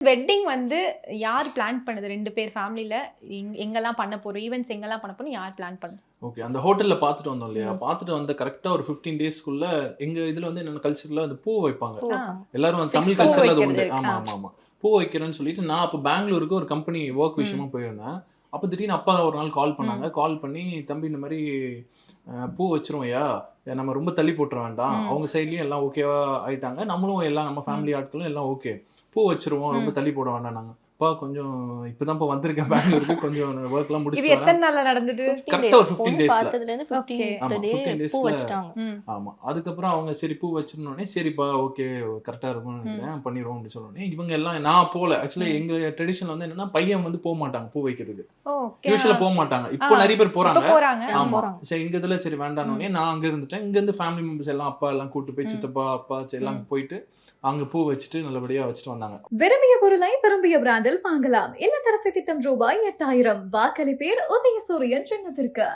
Wedding வந்து யார் plan பண்ணது? 2 பேர் ஃபேமிலில எங்கெல்லாம் பண்ண போறோம்? ஈவென்ட்ஸ் எங்கெல்லாம் பண்ண போறோம்? யார் பிளான் பண்ணது? ஓகே. அந்த ஹோட்டல்ல பார்த்துட்டு வந்தோம் இல்லையா? ம். பார்த்துட்டு வந்த கரெக்ட்டா ஒரு 15 டேஸ்க்குள்ள எங்க இதுல வந்து என்னன்னா கல்ச்சர்ல அந்த பூ வைப்பாங்க. ஆ. எல்லாரும் அந்த Fix தமிழ் பூ கல்ச்சர்ல அது வைக்கிறது உண்டு. இருக்கு. ஆமா, ஆ. ஆமா, ஆமா. பூ வைக்கிறேன்னு சொல்லிட்டு நான் அப்ப பெங்களூருக்கு ஒரு கம்பெனி வொர்க் விஷயமா போயிருந்தேன். அப்ப திடீர்னு அப்பா ஒரு நாள் கால் பண்ணாங்க. கால் பண்ணி, "தம்பி இந்த மாரி பூ வச்சுருவோம்யா. நம்ம ரொம்ப தள்ளி போட்டுற வேண்டாம்." ம். அவங்க சைட்லயும் எல்லாம் ஓகேவா ஆயிட்டாங்க. நம்மளும் எல்லாம் நம்ம ஃபேமிலி ஆட்களும் எல்லாம் ஓகே. பூ வச்சுருவோம். ரொம்ப தள்ளி போட வேண்டாம்னாங்க. "அப்பா கொஞ்சம் இப்பதான்ப்பா வந்திருக்கேன் பெங்களூருக்கு. கொஞ்சம் வொர்க்லாம் இது முடிச்சுட்டு வரேன்." எத்தன நாள்ல நடந்தது? கரெக்ட்டா ஒரு 15 டேஸ்ல. பார்த்ததுலேருந்து ஓகே. 15th டே 15 பூ டேஸ்ல வச்சுட்டாங்க. ம். ஆமா. அதுக்கப்புறம் அவங்க சரி பூ வச்சிருந்தோனே, சரிப்பா ஓகே கரெக்ட்டா இருக்கும்னு நினைக்கிறேன். பண்ணிருவோம் அப்படின்னு சொன்னோனே, இவங்க எல்லாம் நான் போல. ஆக்சுவலி எங்க ட்ரெடிஷன்ல வந்து என்னன்னா, பையன் வந்து போமாட்டாங்க பூ வைக்கிறதுக்கு. ஓகே. யூசுவலா போமாட்டாங்க. இப்போ நெறைய பேர் இப்ப போறாங்க. போறாங்க. ஆமா. போறாங்க. சரி எங்க இதுல சரி வேண்டான்னோனே, நான் அங்க இருந்துட்டேன். இங்க இருந்து ஃபேமிலி மெம்பர்ஸ் எல்லாம் அப்பா எல்லாம் கூட்டு போய் சித்தப்பா, அப்பா எல்லாம் போயிட்டு அங்க பூ வச்சுட்டு நல்லபடியா வச்சுட்டு வந்தாங்க. விரும்பிய பொருளை விரும்பிய பிராண்டில் வாங்கலாம். இல்லத்தரசி திட்டம் ரூபாய் 8000. வாக்களிப்பேர் உதயசூரியன் சின்னத்திற்கு.